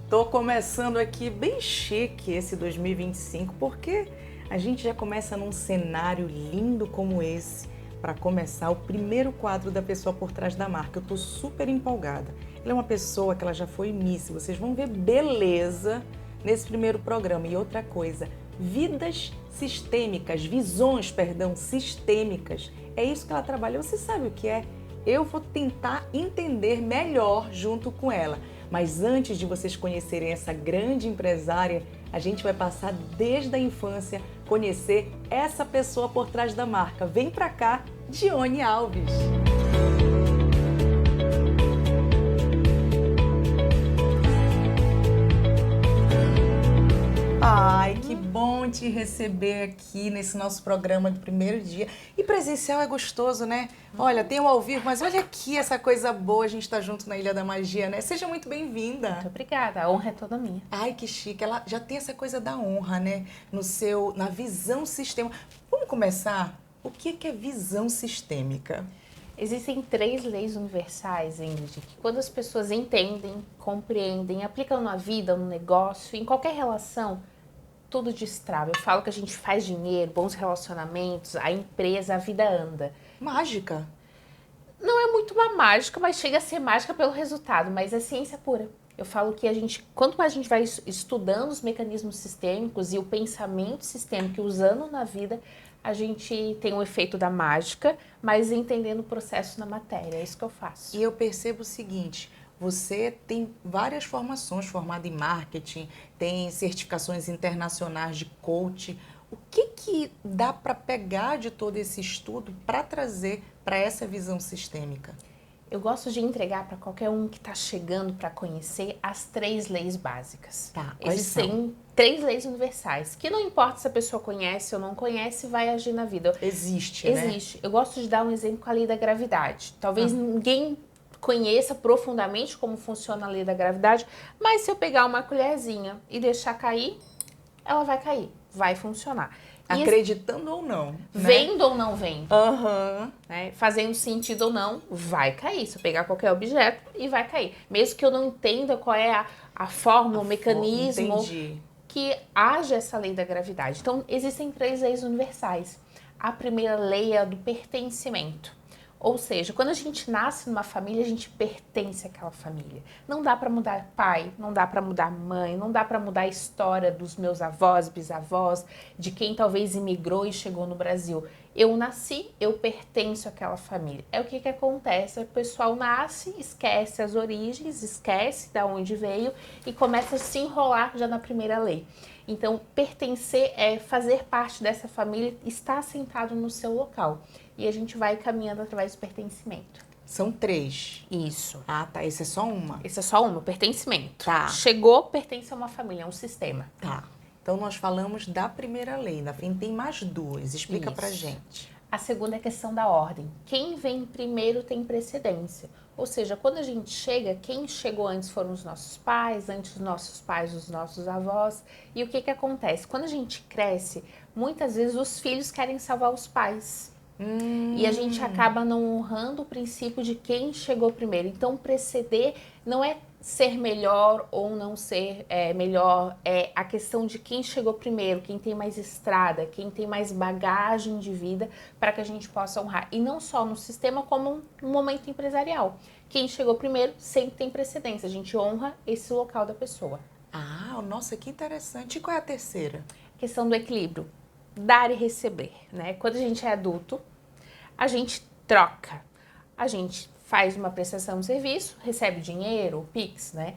Tô começando aqui bem chique esse 2025, porque a gente já começa num cenário lindo como esse para começar o primeiro quadro da pessoa por trás da marca. Eu tô super empolgada. Ela é uma pessoa que ela já foi Miss, vocês vão ver beleza nesse primeiro programa. E outra coisa, visões, sistêmicas. É isso que ela trabalha. Você sabe o que é? Eu vou tentar entender melhor junto com ela. Mas antes de vocês conhecerem essa grande empresária, a gente vai passar desde a infância, conhecer essa pessoa por trás da marca. Vem pra cá, Dione Alves. Ai, que bom te receber aqui nesse nosso programa do primeiro dia. E presencial é gostoso, né? Olha, tem o ao vivo, mas olha aqui essa coisa boa, a gente tá junto na Ilha da Magia, né? Seja muito bem-vinda. Muito obrigada, a honra é toda minha. Ai, que chique. Ela já tem essa coisa da honra, né? Na visão sistêmica. Vamos começar? O que é visão sistêmica? Existem 3 leis universais, Ingrid, que quando as pessoas entendem, compreendem, aplicam na vida, no negócio, em qualquer relação, tudo destrava. Eu falo que a gente faz dinheiro, bons relacionamentos, a empresa, a vida anda. Mágica. Não é muito uma mágica, mas chega a ser mágica pelo resultado, mas é ciência pura. Eu falo que quanto mais a gente vai estudando os mecanismos sistêmicos e o pensamento sistêmico e usando na vida, a gente tem o efeito da mágica, mas entendendo o processo na matéria. É isso que eu faço. E eu percebo o seguinte, você tem várias formações, formada em marketing, tem certificações internacionais de coach. O que dá para pegar de todo esse estudo para trazer para essa visão sistêmica? Eu gosto de entregar para qualquer um que está chegando para conhecer as 3 leis básicas. Tá, quais Existem são? 3 leis universais, que não importa se a pessoa conhece ou não conhece, vai agir na vida. Existe, né? Existe. Eu gosto de dar um exemplo com a lei da gravidade. Talvez ninguém conheça profundamente como funciona a lei da gravidade, mas se eu pegar uma colherzinha e deixar cair, ela vai cair, vai funcionar. Acreditando ou não, né? Vendo ou não vendo, Aham. né? Fazendo sentido ou não, vai cair. Se eu pegar qualquer objeto, e vai cair. Mesmo que eu não entenda qual é a fórmula, o mecanismo Entendi. que age essa lei da gravidade. Então, existem 3 leis universais. A primeira lei é a do pertencimento. Ou seja, quando a gente nasce numa família, a gente pertence àquela família. Não dá para mudar pai, não dá para mudar mãe, não dá para mudar a história dos meus avós, bisavós, de quem talvez imigrou e chegou no Brasil. Eu nasci, eu pertenço àquela família. É o que acontece, o pessoal nasce, esquece as origens, esquece de onde veio e começa a se enrolar já na primeira lei. Então, pertencer é fazer parte dessa família, estar assentado no seu local. E a gente vai caminhando através do pertencimento. São 3. Isso. Ah, tá. Esse é só uma. Esse é só uma, pertencimento. Tá. Chegou, pertence a uma família, a um sistema. Tá. Então nós falamos da primeira lei. Na frente tem mais 2. Explica pra gente. A segunda é a questão da ordem. Quem vem primeiro tem precedência. Ou seja, quando a gente chega, quem chegou antes foram os nossos pais, antes dos nossos pais, os nossos avós. E o que acontece? Quando a gente cresce, muitas vezes os filhos querem salvar os pais. E a gente acaba não honrando o princípio de quem chegou primeiro. Então, preceder não é ser melhor ou não ser melhor, é a questão de quem chegou primeiro, quem tem mais estrada, quem tem mais bagagem de vida para que a gente possa honrar. E não só no sistema, como no momento empresarial. Quem chegou primeiro sempre tem precedência, a gente honra esse local da pessoa. Ah, nossa, que interessante. E qual é a terceira? A questão do equilíbrio, dar e receber, né? Quando a gente é adulto, a gente troca, a gente faz uma prestação de serviço, recebe dinheiro, Pix, né?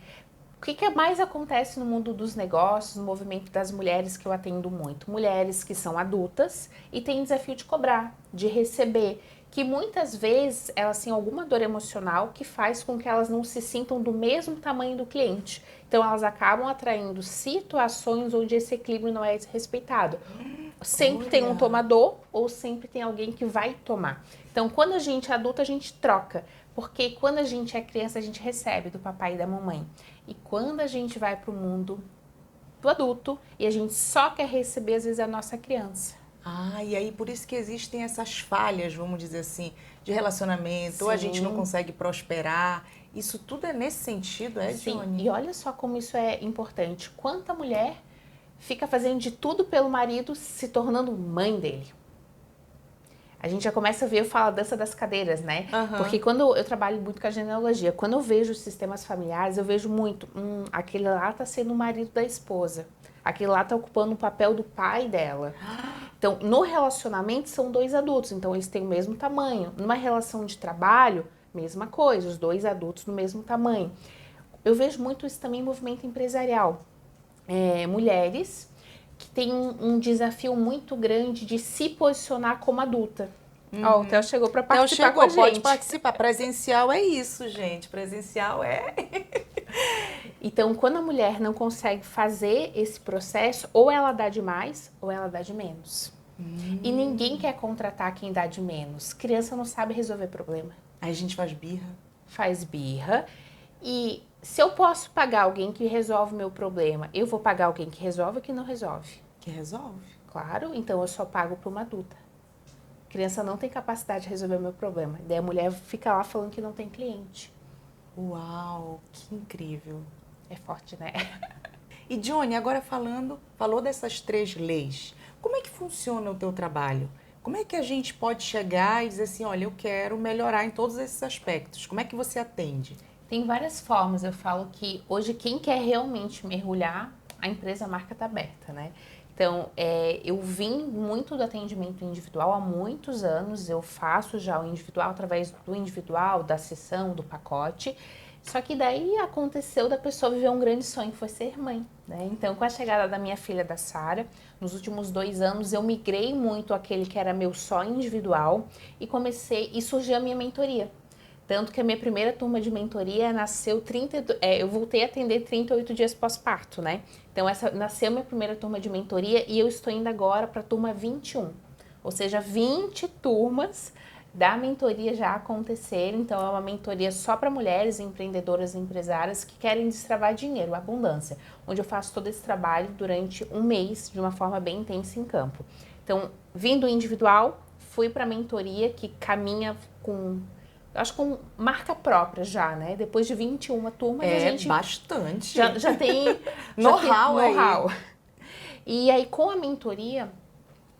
O que mais acontece no mundo dos negócios, no movimento das mulheres que eu atendo muito? Mulheres que são adultas e têm desafio de cobrar, de receber, que muitas vezes elas têm alguma dor emocional que faz com que elas não se sintam do mesmo tamanho do cliente. Então elas acabam atraindo situações onde esse equilíbrio não é respeitado. Sempre tem um tomador ou sempre tem alguém que vai tomar. Então, quando a gente é adulto, a gente troca. Porque quando a gente é criança, a gente recebe do papai e da mamãe. E quando a gente vai para o mundo do adulto e a gente só quer receber, às vezes, a nossa criança. Ah, e aí por isso que existem essas falhas, vamos dizer assim, de relacionamento, ou a gente não consegue prosperar. Isso tudo é nesse sentido, Sim, Johnny? e olha só como isso é importante. Quanta mulher fica fazendo de tudo pelo marido, se tornando mãe dele. A gente já começa a ver, eu falo a dança das cadeiras, né? Porque quando eu trabalho muito com a genealogia, quando eu vejo os sistemas familiares, eu vejo muito, aquele lá tá sendo o marido da esposa. Aquele lá tá ocupando o papel do pai dela. Então, no relacionamento, são dois adultos, então eles têm o mesmo tamanho. Numa relação de trabalho, mesma coisa, os dois adultos no mesmo tamanho. Eu vejo muito isso também em movimento empresarial. Mulheres que têm um desafio muito grande de se posicionar como adulta. Ó, o Theo chegou para Então participar com a gente. pode participar. Presencial é isso, gente. Presencial é... Então, quando a mulher não consegue fazer esse processo, ou ela dá de mais, ou ela dá de menos. E ninguém quer contratar quem dá de menos. Criança não sabe resolver problema. Aí a gente faz birra. Faz birra. E se eu posso pagar alguém que resolve o meu problema, eu vou pagar alguém que resolve ou que não resolve? Que resolve. Claro, então eu só pago para uma adulta. Criança não tem capacidade de resolver o meu problema. Daí a mulher fica lá falando que não tem cliente. Uau, que incrível. É forte, né? E Johnny, agora falou dessas 3 leis. Como é que funciona o teu trabalho? Como é que a gente pode chegar e dizer assim, olha, eu quero melhorar em todos esses aspectos? Como é que você atende? Tem várias formas. Eu falo que hoje quem quer realmente mergulhar, a empresa, a marca está aberta, né? Então, eu vim muito do atendimento individual há muitos anos. Eu faço já o individual através do individual, da sessão, do pacote. Só que daí aconteceu da pessoa viver um grande sonho, que foi ser mãe, né? Então, com a chegada da minha filha, da Sara, nos últimos 2 anos, eu migrei muito aquele que era meu sonho individual e surgiu a minha mentoria. Tanto que a minha primeira turma de mentoria nasceu eu voltei a atender 38 dias pós-parto, né? Então, nasceu a minha primeira turma de mentoria e eu estou indo agora para a turma 21. Ou seja, 20 turmas da mentoria já aconteceram. Então, é uma mentoria só para mulheres empreendedoras e empresárias que querem destravar dinheiro, abundância. Onde eu faço todo esse trabalho durante um mês, de uma forma bem intensa em campo. Então, vindo individual, fui para a mentoria que caminha com marca própria já, né? Depois de 21 turmas, a gente bastante. já tem know-how aí. E aí, com a mentoria,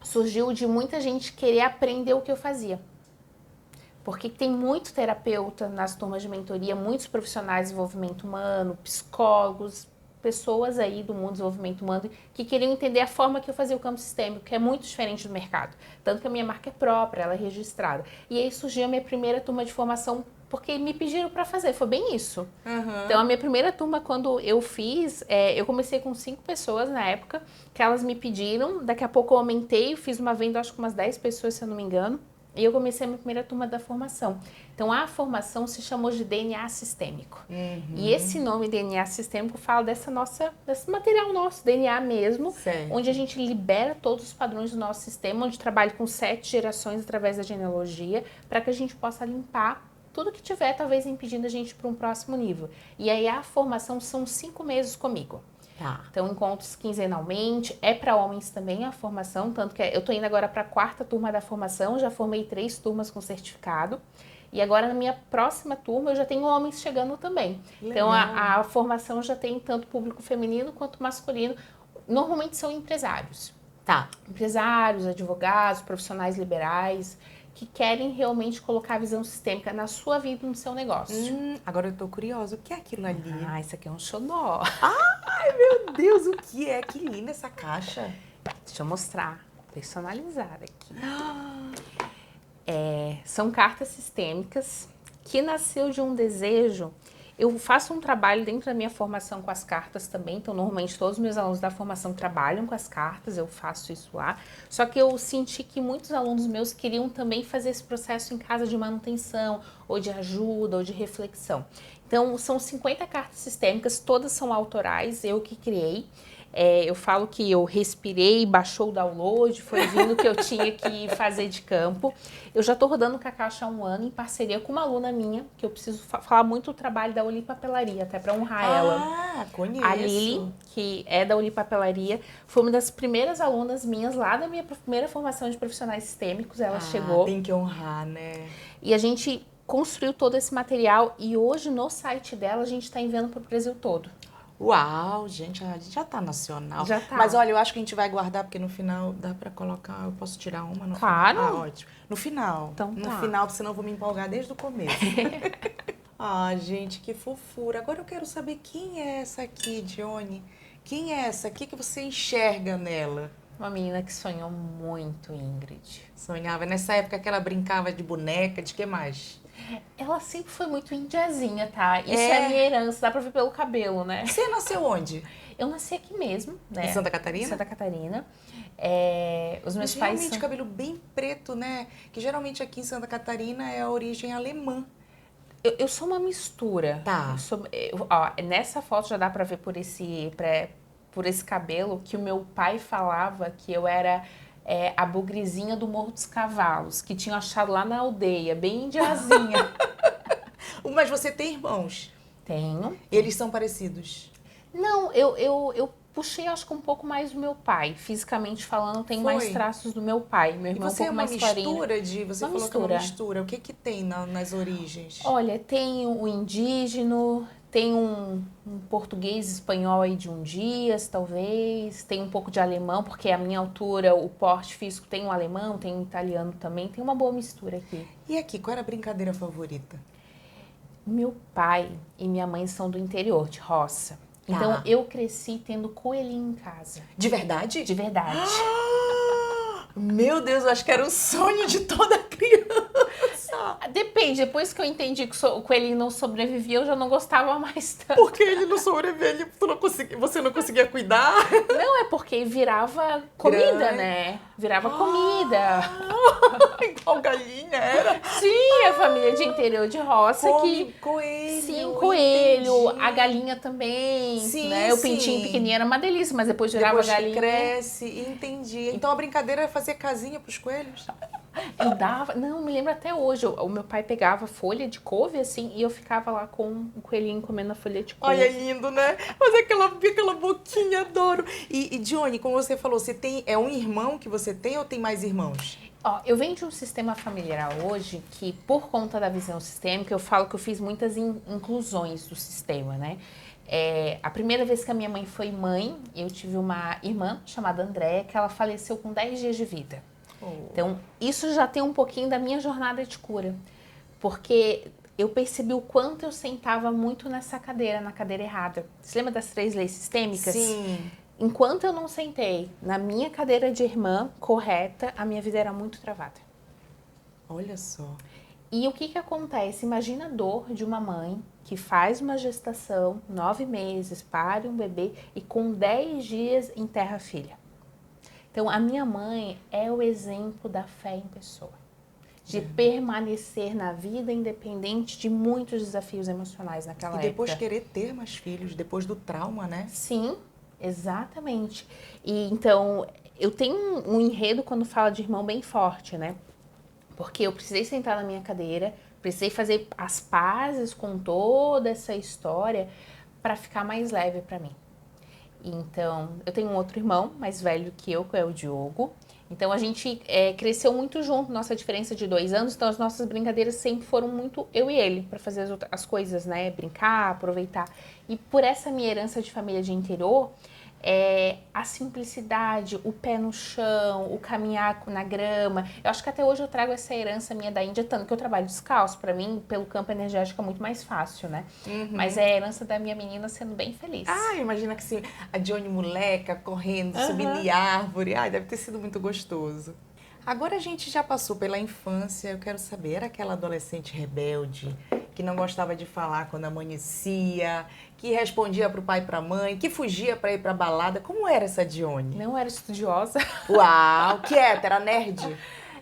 surgiu de muita gente querer aprender o que eu fazia. Porque tem muito terapeuta nas turmas de mentoria, muitos profissionais de desenvolvimento humano, psicólogos, pessoas aí do mundo do desenvolvimento humano que queriam entender a forma que eu fazia o campo sistêmico, que é muito diferente do mercado. Tanto que a minha marca é própria, ela é registrada. E aí surgiu a minha primeira turma de formação, porque me pediram para fazer, foi bem isso. Então, a minha primeira turma, quando eu fiz, eu comecei com 5 pessoas na época, que elas me pediram, daqui a pouco eu aumentei, fiz uma venda, acho que umas 10 pessoas, se eu não me engano, e eu comecei a minha primeira turma da formação. Então, a formação se chamou de DNA sistêmico. E esse nome DNA sistêmico fala desse material nosso, DNA mesmo, certo. Onde a gente libera todos os padrões do nosso sistema, onde trabalha com 7 gerações através da genealogia, para que a gente possa limpar tudo que tiver, talvez, impedindo a gente para um próximo nível. E aí, a formação são 5 meses comigo. Tá. Então, encontros quinzenalmente, é para homens também a formação, tanto que eu tô indo agora para a 4ª turma da formação, já formei 3 turmas com certificado, e agora na minha próxima turma eu já tenho homens chegando também. Legal. Então, a formação já tem tanto público feminino quanto masculino, normalmente são empresários. Tá. Empresários, advogados, profissionais liberais, que querem realmente colocar a visão sistêmica na sua vida e no seu negócio. Agora eu tô curiosa, o que é aquilo ali? Isso aqui é um xodó. Ai, meu Deus, o que é? Que linda essa caixa. Deixa eu mostrar, personalizada aqui. São cartas sistêmicas que nasceu de um desejo. Eu faço um trabalho dentro da minha formação com as cartas também, então normalmente todos os meus alunos da formação trabalham com as cartas, eu faço isso lá. Só que eu senti que muitos alunos meus queriam também fazer esse processo em casa de manutenção, ou de ajuda, ou de reflexão. Então são 50 cartas sistêmicas, todas são autorais, eu que criei. Eu falo que eu respirei, baixou o download, foi vindo que eu tinha que fazer de campo. Eu já estou rodando com a caixa há 1 ano em parceria com uma aluna minha, que eu preciso falar muito do trabalho da Oli Papelaria, até para honrar ela. Ah, conheço. A Lili, que é da Oli Papelaria, foi uma das primeiras alunas minhas lá da minha primeira formação de profissionais sistêmicos, ela chegou. Tem que honrar, né? E a gente construiu todo esse material e hoje no site dela a gente está enviando para o Brasil todo. Uau, gente, a gente já tá nacional. Já tá. Mas olha, eu acho que a gente vai guardar, porque no final dá pra colocar, eu posso tirar uma no Claro. final? Ah, ótimo. No final. Então no tá. final, porque senão eu vou me empolgar desde o começo. Ah, gente, que fofura. Agora eu quero saber quem é essa aqui, Dione. Quem é essa aqui que você enxerga nela? Uma menina que sonhou muito, Ingrid. Sonhava. Nessa época que ela brincava de boneca, de que mais? Ela sempre foi muito indiazinha, tá? Isso É? é minha herança, dá pra ver pelo cabelo, né? Você nasceu onde? Eu nasci aqui mesmo, né? Em Santa Catarina? Em Santa Catarina. Os meus Mas pais realmente são... cabelo bem preto, né? Que geralmente aqui em Santa Catarina é a origem alemã. Eu sou uma mistura. Tá. Nessa foto já dá pra ver por esse cabelo que o meu pai falava que eu era a bugrezinha do Morro dos Cavalos, que tinham achado lá na aldeia, bem indiazinha. Mas você tem irmãos? Tenho. Eles são parecidos? Não, eu puxei, acho que um pouco mais do meu pai. Fisicamente falando, tem mais Foi? traços do meu pai. Meu E irmão é um você pouco é uma mais clarinho. mistura de... Você Uma falou que é uma mistura. mistura. O que que tem nas origens? Olha, tem o indígena, tem um português espanhol aí de um dias, talvez. Tem um pouco de alemão, porque a minha altura, o porte físico tem um alemão, tem um italiano também. Tem uma boa mistura aqui. E aqui, qual era a brincadeira favorita? Meu pai e minha mãe são do interior, de roça. Então, Tá. eu cresci tendo coelhinho em casa. De verdade? De verdade. Meu Deus, eu acho que era o sonho de toda criança. Depende, depois que eu entendi que o coelhinho não sobrevivia, eu já não gostava mais tanto. Porque ele não sobreviveu, você não conseguia cuidar. Não, é porque virava comida, Grande. né? Virava comida. Igual galinha era. Sim, a família de interior de roça Come coelho. Sim, coelho, entendi. a galinha também, Sim, né? O pintinho sim. pequenininho era uma delícia, mas depois virava Depois que galinha. cresce, entendi. Então a brincadeira era fazer casinha pros coelhos? Eu dava, não, me lembro até hoje, o meu pai pegava folha de couve assim e eu ficava lá com o coelhinho comendo a folha de couve. Olha, lindo, né? Fazer aquela boquinha, adoro. E Dione, como você falou, é um irmão que você tem ou tem mais irmãos? Eu venho de um sistema familiar hoje que, por conta da visão sistêmica, eu falo que eu fiz muitas inclusões do sistema, né? A primeira vez que a minha mãe foi mãe, eu tive uma irmã chamada Andréia, que ela faleceu com 10 dias de vida. Então, isso já tem um pouquinho da minha jornada de cura. Porque eu percebi o quanto eu sentava muito nessa cadeira, na cadeira errada. Você lembra das 3 leis sistêmicas? Sim. Enquanto eu não sentei na minha cadeira de irmã correta, a minha vida era muito travada. Olha só. E o que acontece? Imagina a dor de uma mãe que faz uma gestação, 9 meses, pare um bebê e com 10 dias enterra a filha. Então, a minha mãe é o exemplo da fé em pessoa. De permanecer na vida independente de muitos desafios emocionais naquela época. E depois querer ter mais filhos, depois do trauma, né? Sim, exatamente. E então, eu tenho um enredo quando fala de irmão bem forte, né? Porque eu precisei sentar na minha cadeira, precisei fazer as pazes com toda essa história para ficar mais leve para mim. Então, eu tenho um outro irmão mais velho que é o Diogo. Então, a gente cresceu muito junto, nossa diferença de 2 anos. Então, as nossas brincadeiras sempre foram muito eu e ele, para fazer as coisas, né? Brincar, aproveitar. E por essa minha herança de família de interior, a simplicidade, o pé no chão, o caminhar na grama. Eu acho que até hoje eu trago essa herança minha da Índia, tanto que eu trabalho descalço. Para mim, pelo campo energético é muito mais fácil, né? Uhum. Mas é a herança da minha menina sendo bem feliz. Ah, imagina que assim, a Dione moleca, correndo, subindo em árvore. Ai, deve ter sido muito gostoso. Agora a gente já passou pela infância, eu quero saber, era aquela adolescente rebelde, que não gostava de falar quando amanhecia, que respondia pro pai e pra mãe, que fugia pra ir pra balada. Como era essa Dione? Não era estudiosa. Uau, quieta, era nerd?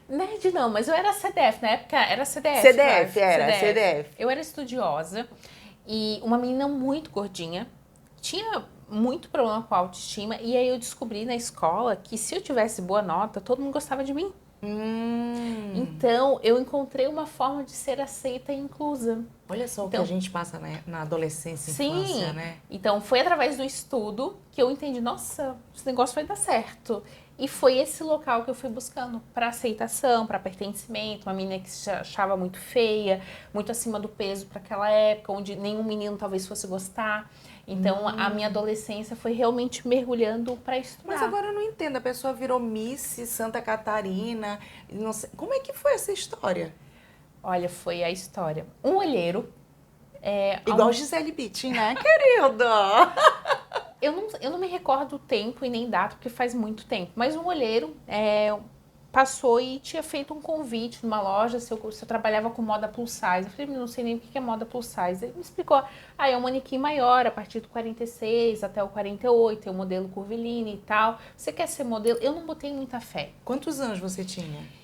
Nerd não, mas eu era CDF, na época era CDF. CDF, claro, era, CDF. Eu era estudiosa e uma menina muito gordinha, tinha muito problema com a autoestima e aí eu descobri na escola que se eu tivesse boa nota, todo mundo gostava de mim. Então, eu encontrei uma forma de ser aceita e inclusa. Olha só o que Então, a gente passa, né, na adolescência e infância, né? Então foi através do estudo que eu entendi, nossa, esse negócio vai dar certo. E foi esse local que eu fui buscando para aceitação, para pertencimento, uma menina que se achava muito feia, muito acima do peso para aquela época, onde nenhum menino talvez fosse gostar. Então a minha adolescência foi realmente mergulhando para estudar. Mas agora eu não entendo, a pessoa virou Miss Santa Catarina, não sei, como é que foi essa história? Olha, foi a história. Um olheiro. Igual Gisele Bündchen, né, querida? Eu não me recordo o tempo e nem data, porque faz muito tempo. Mas um olheiro passou e tinha feito um convite numa loja se eu trabalhava com moda plus size. Eu falei, não sei nem o que é moda plus size. Ele me explicou, é um manequim maior, a partir do 46 até o 48, é o modelo curviline e tal. Você quer ser modelo? Eu não botei muita fé. Quantos anos você tinha?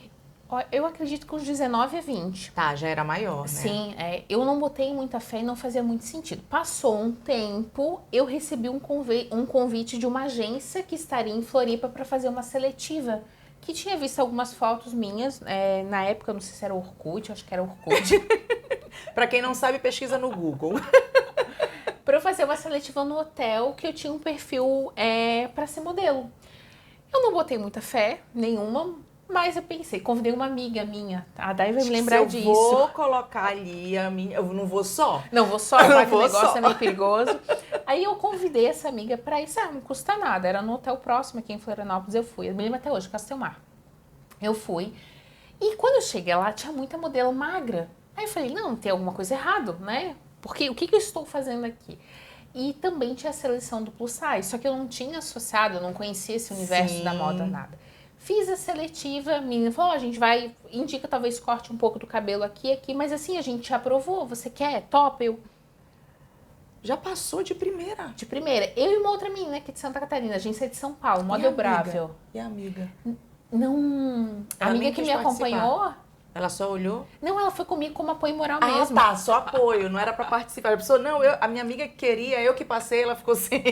Eu acredito que uns 19 a 20. Tá, já era maior, né? Sim, eu não botei muita fé e não fazia muito sentido. Passou um tempo, eu recebi um convite de uma agência que estaria em Floripa para fazer uma seletiva. Que tinha visto algumas fotos minhas, na época, eu não sei se era Orkut, acho que era Orkut. Pra quem não sabe, pesquisa no Google. Para eu fazer uma seletiva no hotel, que eu tinha um perfil para ser modelo. Eu não botei muita fé, nenhuma, mas eu pensei, convidei uma amiga minha, a Dai vai me lembrar disso. Eu vou colocar ali a minha... Eu não vou só. Não vou só, vai que o negócio é meio perigoso. Aí eu convidei essa amiga pra ir, não custa nada, era no hotel próximo aqui em Florianópolis, eu fui. Eu me lembro até hoje, Castelmar. Eu fui. E quando eu cheguei lá, tinha muita modelo magra. Aí eu falei, não, tem alguma coisa errada, né? Porque o que eu estou fazendo aqui? E também tinha a seleção do plus size, só que eu não tinha associado, eu não conhecia esse universo da moda, nada. Fiz a seletiva, a menina falou, a gente vai, indica, talvez corte um pouco do cabelo aqui, mas assim, a gente já aprovou, você quer? Top? Eu... Já passou de primeira. De primeira. Eu e uma outra menina aqui de Santa Catarina, agência de São Paulo, Model Bravel. E a amiga? Não, a amiga que me acompanhou... Ela só olhou? Não, ela foi comigo como apoio moral mesmo. Ah, tá, só apoio, não era pra participar. A pessoa, não, a minha amiga queria, eu que passei, ela ficou sem.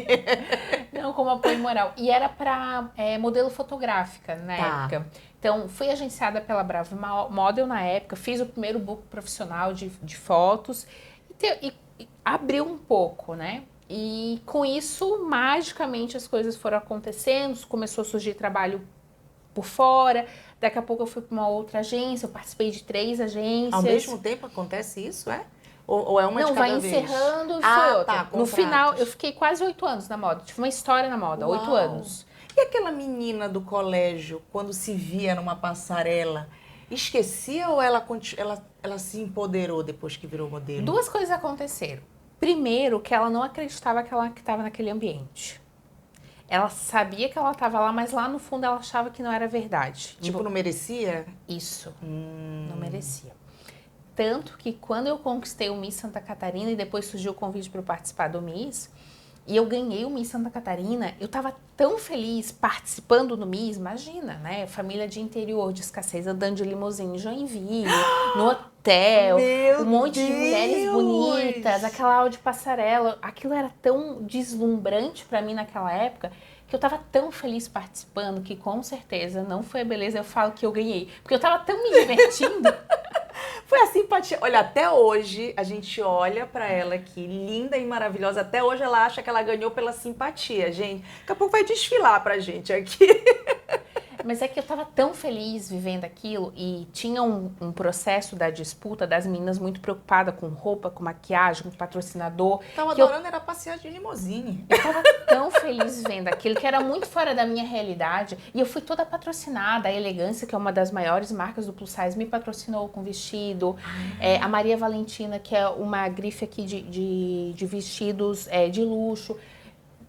Não, como apoio moral. E era pra modelo fotográfica na época. Então, fui agenciada pela Bravo Model na época, fiz o primeiro book profissional de fotos e abriu um pouco, né? E com isso, magicamente, as coisas foram acontecendo, começou a surgir trabalho por fora. Daqui a pouco eu fui para uma outra agência, eu participei de 3 agências. Ao mesmo tempo acontece isso, é? Ou é uma de cada vez? Não, vai encerrando e foi outra. Tá, no final, eu fiquei quase 8 anos na moda. Tive uma história na moda, 8 anos. E aquela menina do colégio, quando se via numa passarela, esquecia ou ela se empoderou depois que virou modelo? 2 coisas aconteceram. Primeiro, que ela não acreditava que ela estava naquele ambiente. Ela sabia que ela estava lá, mas lá no fundo ela achava que não era verdade. Tipo, não merecia? Isso, não merecia. Tanto que quando eu conquistei o Miss Santa Catarina e depois surgiu o convite para eu participar do Miss, e eu ganhei o Miss Santa Catarina, eu tava tão feliz participando do Miss, imagina, né? Família de interior, de escassez, andando de limusine em Joinville, no hotel, um monte de mulheres bonitas, aquela aula de passarela. Aquilo era tão deslumbrante para mim naquela época, que eu tava tão feliz participando, que com certeza não foi a beleza, eu falo que eu ganhei. Porque eu tava tão me divertindo. Foi a simpatia. Olha, até hoje a gente olha pra ela aqui, linda e maravilhosa. Até hoje ela acha que ela ganhou pela simpatia, gente. Daqui a pouco vai desfilar pra gente aqui. Mas é que eu tava tão feliz vivendo aquilo e tinha um processo da disputa das meninas muito preocupada com roupa, com maquiagem, com patrocinador. Tava adorando, era passear de limusine. Eu tava tão feliz vendo aquilo, que era muito fora da minha realidade. E eu fui toda patrocinada. A Elegância, que é uma das maiores marcas do plus size, me patrocinou com vestido. A Maria Valentina, que é uma grife aqui de vestidos de luxo.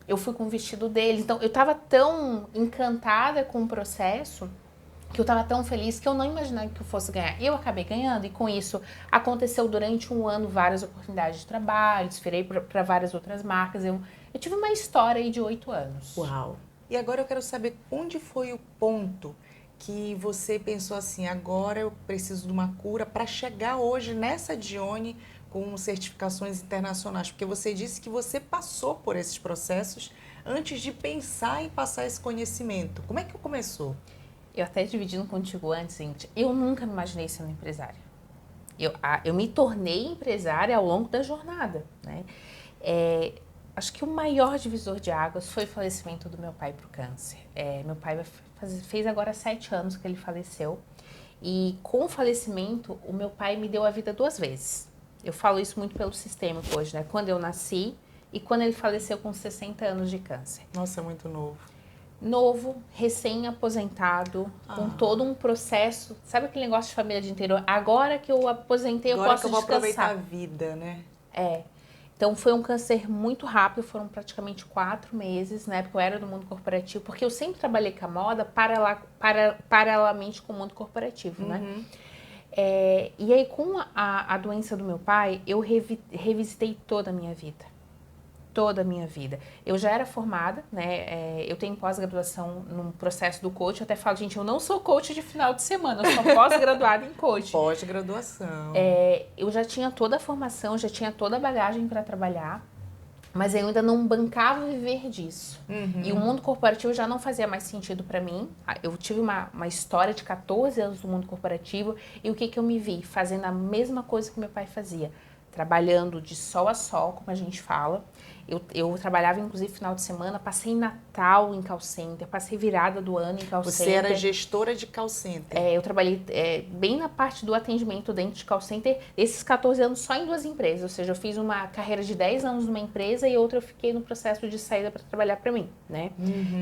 Eu fui com o vestido deles. Então, eu tava tão encantada com o processo, que eu tava tão feliz, que eu não imaginava que eu fosse ganhar. E eu acabei ganhando, e com isso aconteceu durante um ano várias oportunidades de trabalho, desfilei para várias outras marcas. Eu tive uma história aí de 8 anos. Uau! E agora eu quero saber onde foi o ponto que você pensou assim, agora eu preciso de uma cura para chegar hoje nessa Dione com certificações internacionais, porque você disse que você passou por esses processos antes de pensar em passar esse conhecimento. Como é que começou? Eu até dividindo contigo antes, gente, eu nunca me imaginei sendo empresária. Eu me tornei empresária ao longo da jornada, né? Acho que o maior divisor de águas foi o falecimento do meu pai pro câncer. Meu pai fez agora 7 anos que ele faleceu. E com o falecimento, o meu pai me deu a vida 2 vezes. Eu falo isso muito pelo sistêmico hoje, né? Quando eu nasci e quando ele faleceu com 60 anos de câncer. Nossa, é muito novo. Novo, recém-aposentado, com todo um processo. Sabe aquele negócio de família de interior? Agora que eu aposentei, eu posso descansar. Agora que eu vou aproveitar a vida, né? Então, foi um câncer muito rápido, foram praticamente 4 meses, na época eu era do mundo corporativo, porque eu sempre trabalhei com a moda paralelamente com o mundo corporativo, né? E aí, com a doença do meu pai, eu revisitei toda a minha vida. Toda a minha vida. Eu já era formada, né? Eu tenho pós-graduação no processo do coach. Eu até falo, gente, eu não sou coach de final de semana, eu sou pós-graduada em coach. Pós-graduação. Eu já tinha toda a formação, já tinha toda a bagagem para trabalhar, mas eu ainda não bancava viver disso. E o mundo corporativo já não fazia mais sentido para mim. Eu tive uma história de 14 anos no mundo corporativo e o que eu me vi? Fazendo a mesma coisa que meu pai fazia. Trabalhando de sol a sol, como a gente fala. Eu trabalhava, inclusive, final de semana, passei Natal em call center, passei virada do ano em call center. Você era gestora de call center. Eu trabalhei bem na parte do atendimento dentro de call center, esses 14 anos só em 2 empresas. Ou seja, eu fiz uma carreira de 10 anos numa empresa e outra eu fiquei no processo de saída para trabalhar para mim, né?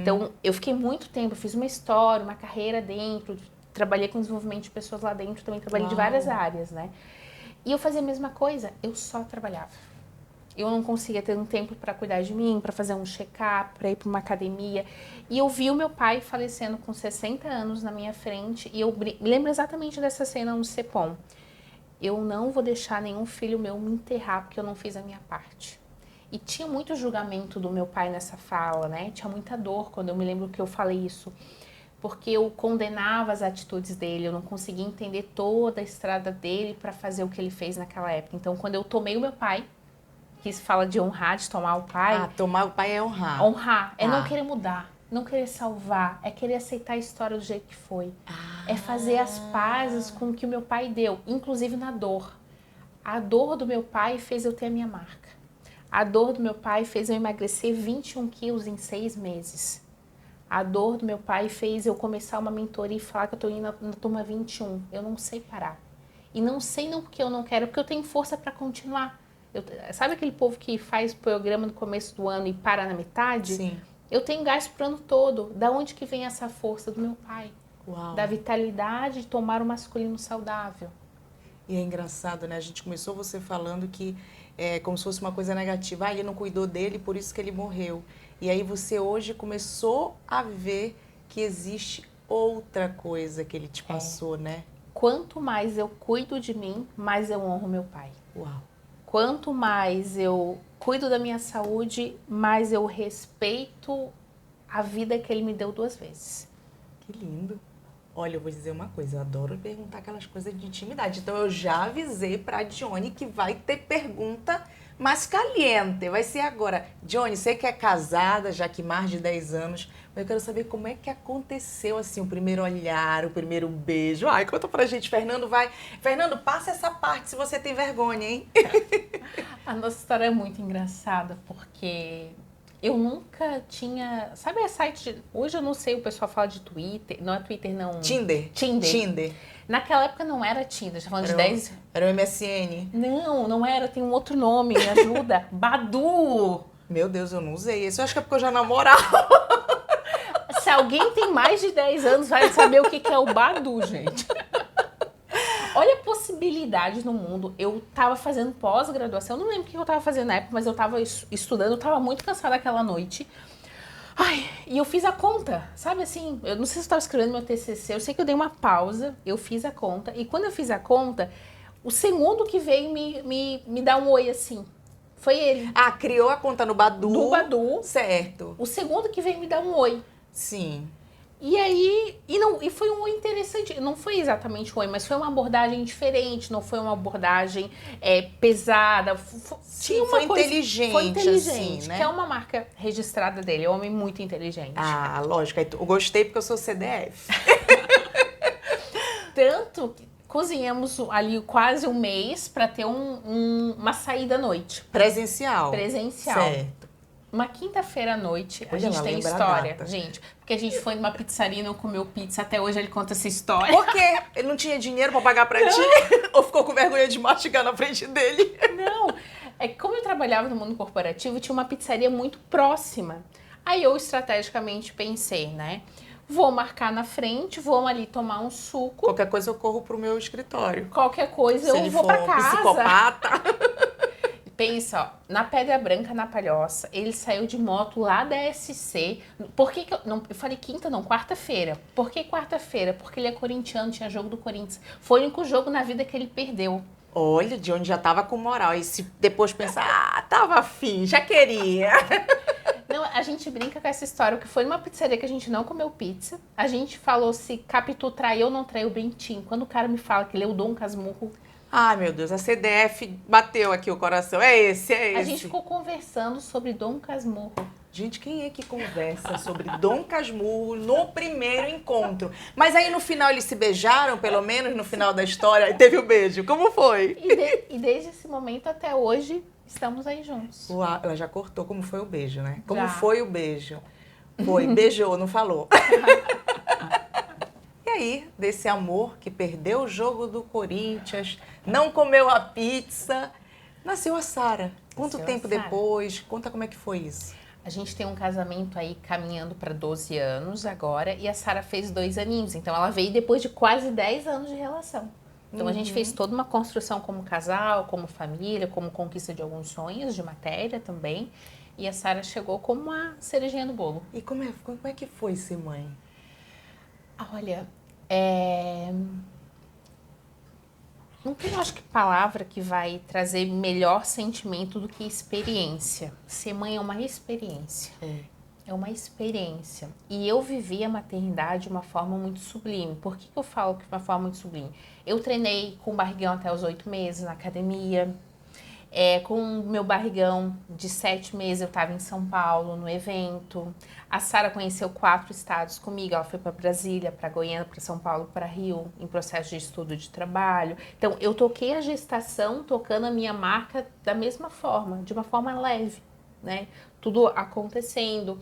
Então, eu fiquei muito tempo, eu fiz uma história, uma carreira dentro, trabalhei com desenvolvimento de pessoas lá dentro, também trabalhei de várias áreas, né? E eu fazia a mesma coisa, eu só trabalhava. Eu não conseguia ter um tempo para cuidar de mim, para fazer um check-up, para ir para uma academia. E eu vi o meu pai falecendo com 60 anos na minha frente. E eu me lembro exatamente dessa cena no CEPOM. Eu não vou deixar nenhum filho meu me enterrar porque eu não fiz a minha parte. E tinha muito julgamento do meu pai nessa fala, né? Tinha muita dor quando eu me lembro que eu falei isso. Porque eu condenava as atitudes dele, eu não conseguia entender toda a estrada dele para fazer o que ele fez naquela época. Então, quando eu tomei o meu pai, que se fala de honrar, de tomar o pai. Tomar o pai é honrar. Honrar é não querer mudar, não querer salvar, é querer aceitar a história do jeito que foi. É fazer as pazes com o que o meu pai deu, inclusive na dor. A dor do meu pai fez eu ter a minha marca. A dor do meu pai fez eu emagrecer 21 quilos em 6 meses. A dor do meu pai fez eu começar uma mentoria e falar que eu tô indo na turma 21. Eu não sei parar. E não sei não porque eu não quero, porque eu tenho força para continuar. Sabe aquele povo que faz programa no começo do ano e para na metade? Sim. Eu tenho gás pro ano todo. Da onde que vem essa força? Do meu pai. Uau. Da vitalidade de tomar o masculino saudável. E é engraçado, né? A gente começou você falando que é como se fosse uma coisa negativa. Ele não cuidou dele, por isso que ele morreu. E aí você hoje começou a ver que existe outra coisa que ele te passou, né? Quanto mais eu cuido de mim, mais eu honro meu pai. Uau. Quanto mais eu cuido da minha saúde, mais eu respeito a vida que ele me deu 2 vezes. Que lindo. Olha, eu vou dizer uma coisa, eu adoro perguntar aquelas coisas de intimidade. Então eu já avisei pra Johnny que vai ter pergunta mais caliente. Vai ser agora. Johnny, você que é casada, já que mais de 10 anos, mas eu quero saber como é que aconteceu, assim, o primeiro olhar, o primeiro beijo. Ai, conta pra gente, Fernando, vai. Fernando, passa essa parte se você tem vergonha, hein? A nossa história é muito engraçada, porque eu nunca tinha... Sabe a site... Hoje eu não sei, o pessoal fala de Twitter. Não é Twitter, não. Tinder. Naquela época não era Tinder, já falando de 10... Era o MSN. Não era, tem um outro nome, me ajuda. Badu! Meu Deus, eu não usei esse. Eu acho que é porque eu já namorava. Se alguém tem mais de 10 anos, vai saber o que é o Badu, gente. Olha a possibilidade no mundo. Eu tava fazendo pós-graduação, eu não lembro o que eu tava fazendo na época, mas eu tava estudando, eu tava muito cansada aquela noite. Ai, e eu fiz a conta, sabe assim, eu não sei se eu tava escrevendo meu TCC, eu sei que eu dei uma pausa, eu fiz a conta, e quando eu fiz a conta, o segundo que veio me dar um oi assim, foi ele. Ah, criou a conta no Badu. Do Badu. Certo. O segundo que veio me dar um oi. Sim. E aí, e foi um oi interessante, não foi exatamente um oi, mas foi uma abordagem diferente, não foi uma abordagem pesada. Sim, foi inteligente, foi inteligente, assim, né? que é uma marca registrada dele, é um homem muito inteligente. Ah, lógico, eu gostei porque eu sou CDF. Tanto que cozinhamos ali quase um mês para ter uma saída à noite. Presencial. Certo. Uma quinta-feira à noite, a Olha, gente ela tem lembra a história, data. gente. Porque a gente foi numa pizzaria e não comeu pizza. Até hoje ele conta essa história. Por quê? Ele não tinha dinheiro pra pagar pra ti? Ou ficou com vergonha de mastigar na frente dele? Não. É que como eu trabalhava no mundo corporativo, tinha uma pizzaria muito próxima. Aí eu estrategicamente pensei, né? Vou marcar na frente, vou ali tomar um suco. Qualquer coisa eu corro pro meu escritório. Qualquer coisa Se eu ele vou for pra um casa. psicopata. Pensa, ó, na Pedra Branca, na Palhoça, ele saiu de moto lá da SC. Por que eu falei quinta, não, quarta-feira. Por que quarta-feira? Porque ele é corintiano, tinha jogo do Corinthians. Foi o único jogo na vida que ele perdeu. Olha, de onde já tava com moral. E se depois pensar, tava afim, já queria. Não, a gente brinca com essa história, que foi numa pizzaria que a gente não comeu pizza. A gente falou se Capitu traiu ou não traiu o Bentinho. Quando o cara me fala que ele é o Dom Casmurro, Ai, meu Deus, a CDF bateu aqui o coração. É esse. a gente ficou conversando sobre Dom Casmurro. Gente, quem é que conversa sobre Dom Casmurro no primeiro encontro? Mas aí no final eles se beijaram, pelo menos no final da história, e teve o beijo. Como foi? E desde esse momento até hoje, estamos aí juntos. Uau, ela já cortou como foi o beijo, né? Como Já. foi o beijo? Foi, beijou, não falou. E aí, desse amor que perdeu o jogo do Corinthians, não comeu a pizza, nasceu a Sara. Quanto Nasceu a tempo Sara. depois? Conta como é que foi isso. A gente tem um casamento aí caminhando para 12 anos agora e a Sara fez 2 aninhos. Então ela veio depois de quase 10 anos de relação. Então a gente fez toda uma construção como casal, como família, como conquista de alguns sonhos, de matéria também. E a Sara chegou como uma cerejinha no bolo. E como é que foi ser mãe? Olha, não tem, acho que, palavra que vai trazer melhor sentimento do que experiência. Ser mãe é uma experiência. É uma experiência. E eu vivi a maternidade de uma forma muito sublime. Por que eu falo que de uma forma muito sublime? Eu treinei com barrigão até os 8 meses na academia. Com o meu barrigão de 7 meses eu estava em São Paulo no evento. A Sara conheceu 4 estados comigo. Ela foi para Brasília, para Goiânia, para São Paulo, para Rio, em processo de estudo de trabalho. Então eu toquei a gestação tocando a minha marca da mesma forma, de uma forma leve, né? Tudo acontecendo.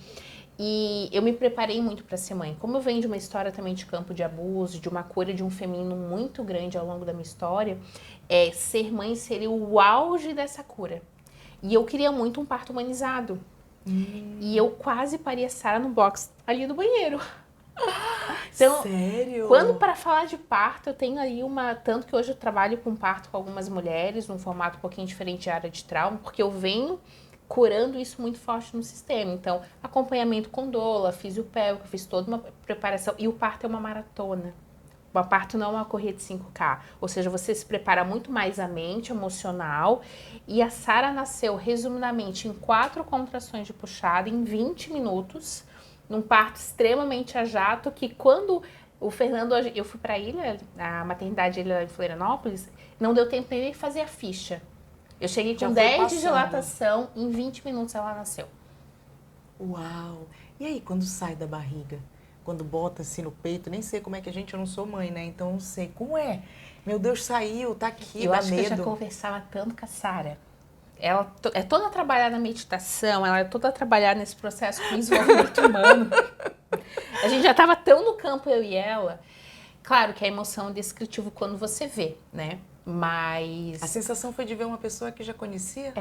E eu me preparei muito para ser mãe. Como eu venho de uma história também de campo de abuso, de uma cura de um feminino muito grande ao longo da minha história, ser mãe seria o auge dessa cura. E eu queria muito um parto humanizado. E eu quase parei a Sara no box ali do banheiro. Então, sério? quando para falar de parto, eu tenho aí tanto que hoje eu trabalho com parto com algumas mulheres, num formato um pouquinho diferente de área de trauma, porque eu venho curando isso muito forte no sistema. Então, acompanhamento com doula, fisiopélvico, fiz toda uma preparação. E o parto é uma maratona. O parto não é uma corrida de 5K. Ou seja, você se prepara muito mais a mente, emocional. E a Sara nasceu, resumidamente, em 4 contrações de puxada, em 20 minutos, num parto extremamente a jato, que quando o Fernando... Eu fui para a ilha, a maternidade ilha em Florianópolis, não deu tempo nem de fazer a ficha. Eu cheguei com 10 de dilatação, em 20 minutos ela nasceu. Uau! E aí, quando sai da barriga? Quando bota assim no peito, nem sei como é que eu não sou mãe, né? Então não sei como é. Meu Deus, saiu, tá aqui, eu dá acho medo. que eu já conversava tanto com a Sara. Ela é toda trabalhada na meditação, ela é toda trabalhada nesse processo de desenvolvimento humano. A gente já estava tão no campo, eu e ela. Claro que a emoção é descritivo quando você vê, né? Mas... A sensação foi de ver uma pessoa que já conhecia?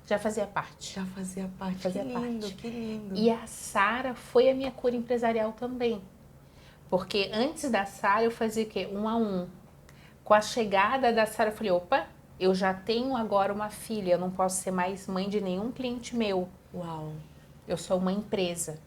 Já fazia parte. Já fazia parte. Fazia que lindo, parte. que lindo. E a Sara foi a minha cura empresarial também. Porque antes da Sara eu fazia o quê? 1 a 1. Com a chegada da Sara eu falei, opa, eu já tenho agora uma filha, eu não posso ser mais mãe de nenhum cliente meu. Uau. Eu sou uma empresa.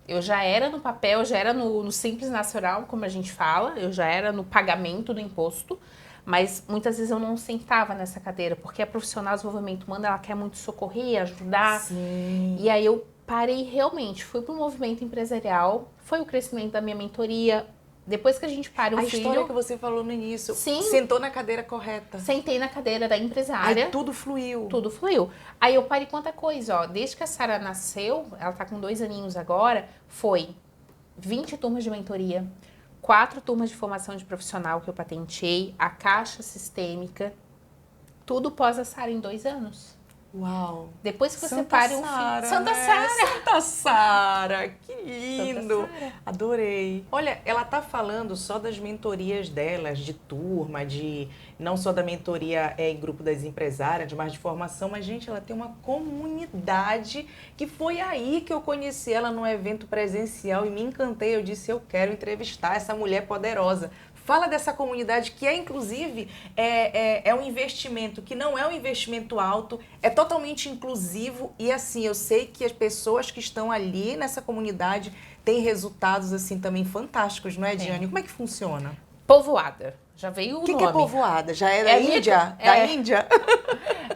Eu já era no papel, eu já era no Simples Nacional, como a gente fala, eu já era no pagamento do imposto, mas muitas vezes eu não sentava nessa cadeira, porque a profissional de desenvolvimento humano, ela quer muito socorrer, ajudar. Sim. E aí eu parei realmente, fui para o movimento empresarial, foi o crescimento da minha mentoria. Depois que a gente para o filho... A história que você falou no início. Sim. Sentou na cadeira correta. Sentei na cadeira da empresária. Aí tudo fluiu. Tudo fluiu. Aí eu parei quanta coisa, ó. Desde que a Sara nasceu, ela tá com 2 aninhos agora, foi 20 turmas de mentoria, 4 turmas de formação de profissional que eu patenteei, a caixa sistêmica, tudo pós a Sara em 2 anos. Uau! Depois que você Santa pare um Sara, filho. Santa né? Sara! Santa Sara, que lindo! Santa Sara. Adorei. Olha, ela tá falando só das mentorias delas, de turma, de não só da mentoria em grupo das empresárias, mas de formação, mas gente, ela tem uma comunidade que foi aí que eu conheci ela num evento presencial e me encantei. Eu disse, eu quero entrevistar essa mulher poderosa. Fala dessa comunidade que é, inclusive, é um investimento que não é um investimento alto, é totalmente inclusivo e, assim, eu sei que as pessoas que estão ali nessa comunidade têm resultados, assim, também fantásticos, não é, Diane? Como é que funciona? Povoada. Já veio o O nome. que é povoada? Já é da É Índia? é. Da Índia?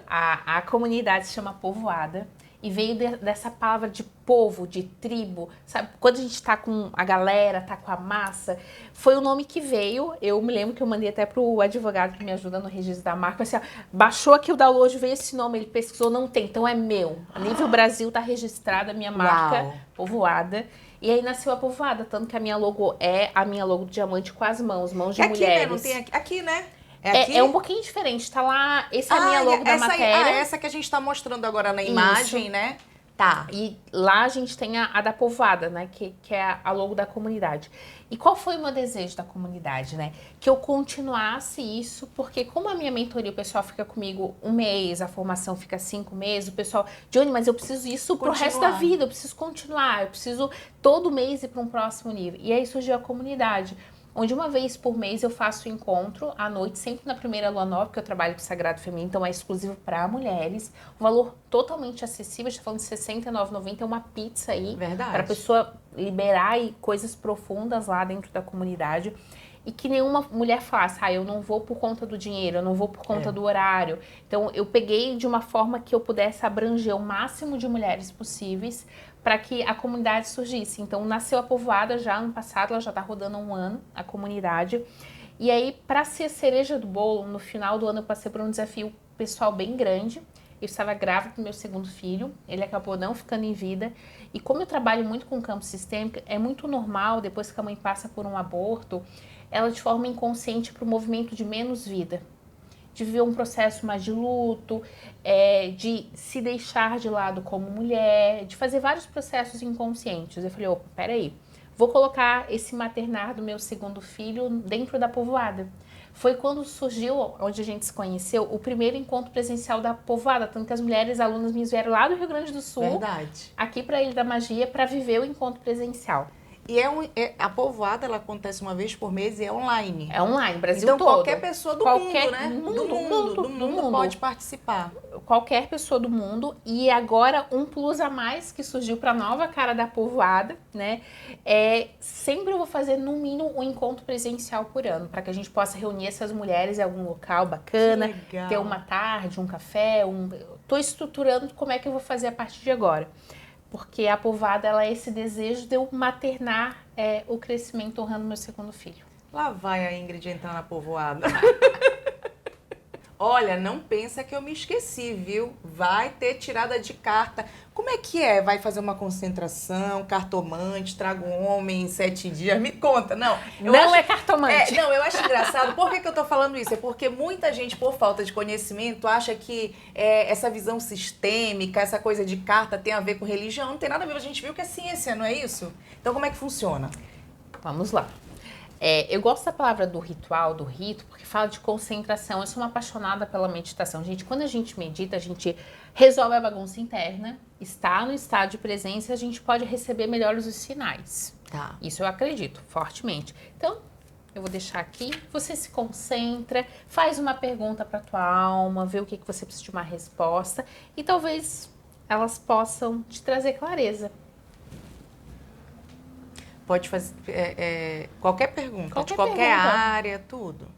A comunidade se chama Povoada e veio dessa palavra de povo, de tribo, sabe? Quando a gente tá com a galera, tá com a massa, foi o nome que veio. Eu me lembro que eu mandei até pro advogado que me ajuda no registro da marca, assim, ó, baixou aqui o download, veio esse nome, ele pesquisou, não tem, então é meu. A nível Brasil tá registrada a minha marca, Uau. Povoada. E aí nasceu a Povoada, tanto que a minha logo é a minha logo de diamante com as mãos de É aqui, mulheres. né? Não tem aqui, aqui, né? É aqui? É um pouquinho diferente, tá lá, esse é a minha logo da essa aí, matéria. essa que a gente tá mostrando agora na imagem, né? Tá. E lá a gente tem a da Povoada, né? Que é a logo da comunidade. E qual foi o meu desejo da comunidade, né? Que eu continuasse isso, porque como a minha mentoria, o pessoal fica comigo 1 mês, a formação fica 5 meses, o pessoal, Johnny, mas eu preciso isso pro resto da vida, eu preciso continuar, eu preciso todo mês ir para um próximo nível. E aí surgiu a comunidade, onde uma vez por mês eu faço o encontro à noite, sempre na primeira lua nova, porque eu trabalho com o Sagrado Feminino, então é exclusivo para mulheres. Um valor totalmente acessível, a gente tá falando de R$69,90, é uma pizza aí. Verdade. Para a pessoa liberar e coisas profundas lá dentro da comunidade. E que nenhuma mulher faça, eu não vou por conta do dinheiro, eu não vou por conta do horário. Então, eu peguei de uma forma que eu pudesse abranger o máximo de mulheres possíveis para que a comunidade surgisse. Então, nasceu a Povoada já ano passado, ela já está rodando há 1 ano, a comunidade. E aí, para ser a cereja do bolo, no final do ano eu passei por um desafio pessoal bem grande. Eu estava grávida do meu 2º filho, ele acabou não ficando em vida. E como eu trabalho muito com campo sistêmico, é muito normal, depois que a mãe passa por um aborto, ela de forma inconsciente para o movimento de menos vida. De viver um processo mais de luto, de se deixar de lado como mulher, de fazer vários processos inconscientes. Eu falei, opa, peraí, vou colocar esse maternar do meu 2º filho dentro da Povoada. Foi quando surgiu, onde a gente se conheceu, o primeiro encontro presencial da Povoada, tanto que as mulheres alunas minhas vieram lá do Rio Grande do Sul, Verdade. aqui para Ilha da Magia, para viver o encontro presencial. E a Povoada, ela acontece uma vez por mês e é online. É online, Brasil então, todo. qualquer pessoa do mundo, né? Do mundo pode participar. Qualquer pessoa do mundo. E agora, um plus a mais que surgiu para a nova cara da Povoada, né? Sempre eu vou fazer, no mínimo, um encontro presencial por ano, para que a gente possa reunir essas mulheres em algum local bacana, ter uma tarde, um café. Tô estruturando como é que eu vou fazer a partir de agora. Porque a Povoada, ela é esse desejo de eu maternar o crescimento honrando meu 2º filho. Lá vai a Ingrid entrar na Povoada. Olha, não pensa que eu me esqueci, viu? Vai ter tirada de carta. Como é que é? Vai fazer uma concentração, cartomante, traga um homem em 7 dias? Me conta, não. Não é cartomante. Não, eu acho engraçado. Por que eu tô falando isso? É porque muita gente, por falta de conhecimento, acha que essa visão sistêmica, essa coisa de carta tem a ver com religião. Não tem nada a ver. A gente viu que é ciência, não é isso? Então, como é que funciona? Vamos lá. Eu gosto da palavra do ritual, do rito, porque fala de concentração. Eu sou uma apaixonada pela meditação. Gente, quando a gente medita, a gente resolve a bagunça interna, está no estado de presença, a gente pode receber melhores os sinais. Tá. Isso eu acredito fortemente. Então, eu vou deixar aqui, você se concentra, faz uma pergunta para tua alma, vê o que você precisa de uma resposta e talvez elas possam te trazer clareza. Pode fazer qualquer pergunta, de qualquer pergunta. área, tudo.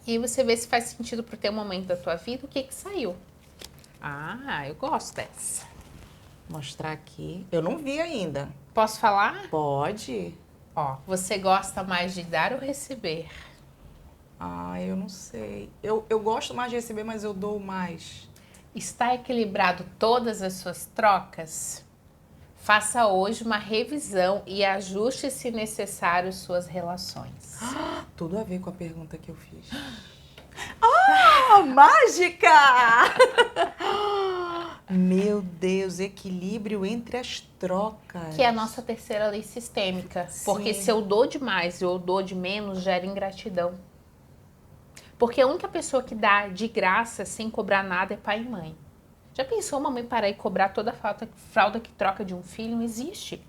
E aí você vê se faz sentido pro teu momento da tua vida, o que saiu. Eu gosto dessa. Mostrar aqui. Eu não vi ainda. Posso falar? Pode. Ó, você gosta mais de dar ou receber? Eu não sei. Eu gosto mais de receber, mas eu dou mais. Está equilibrado todas as suas trocas? Faça hoje uma revisão e ajuste, se necessário, suas relações. Tudo a ver com a pergunta que eu fiz. Mágica! Meu Deus, equilíbrio entre as trocas. Que é a nossa terceira lei sistêmica. Sim. Porque se eu dou de mais e eu dou de menos, gera ingratidão. Porque a única pessoa que dá de graça, sem cobrar nada, é pai e mãe. Já pensou uma mãe parar e cobrar toda a fralda que troca de um filho? Não existe.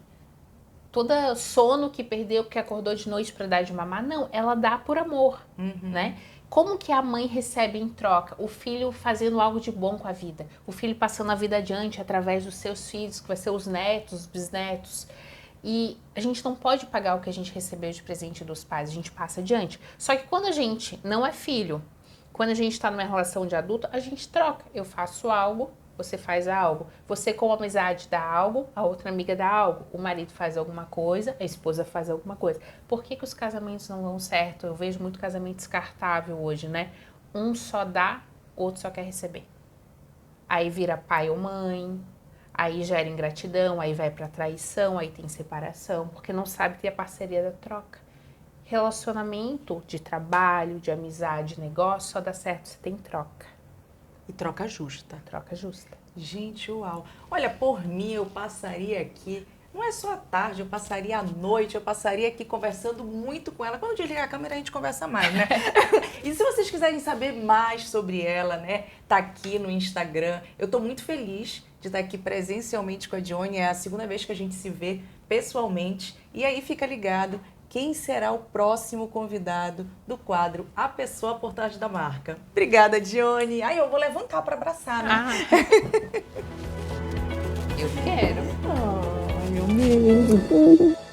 Todo sono que perdeu porque acordou de noite para dar de mamar? Não, ela dá por amor, né? Como que a mãe recebe em troca? O filho fazendo algo de bom com a vida. O filho passando a vida adiante através dos seus filhos, que vai ser os netos, os bisnetos. E a gente não pode pagar o que a gente recebeu de presente dos pais, a gente passa adiante. Só que quando a gente não é filho, quando a gente está numa relação de adulto, a gente troca. Eu faço algo, você faz algo. Você, com amizade, dá algo, a outra amiga dá algo. O marido faz alguma coisa, a esposa faz alguma coisa. Por que os casamentos não vão certo? Eu vejo muito casamento descartável hoje, né? Um só dá, o outro só quer receber. Aí vira pai ou mãe, aí gera ingratidão, aí vai pra traição, aí tem separação, porque não sabe ter a parceria da troca. Relacionamento de trabalho, de amizade, de negócio, só dá certo se tem troca. E troca justa. Troca justa. Gente, uau. Olha, por mim, eu passaria aqui, não é só a tarde, eu passaria a noite, eu passaria aqui conversando muito com ela. Quando desligar a câmera, a gente conversa mais, né? E se vocês quiserem saber mais sobre ela, né, tá aqui no Instagram. Eu tô muito feliz de estar aqui presencialmente com a Dione. É a segunda vez que a gente se vê pessoalmente. E aí fica ligado quem será o próximo convidado do quadro A Pessoa por Trás da Marca. Obrigada, Dione. Ai, eu vou levantar para abraçar, né? Eu quero. Ai, meu Deus.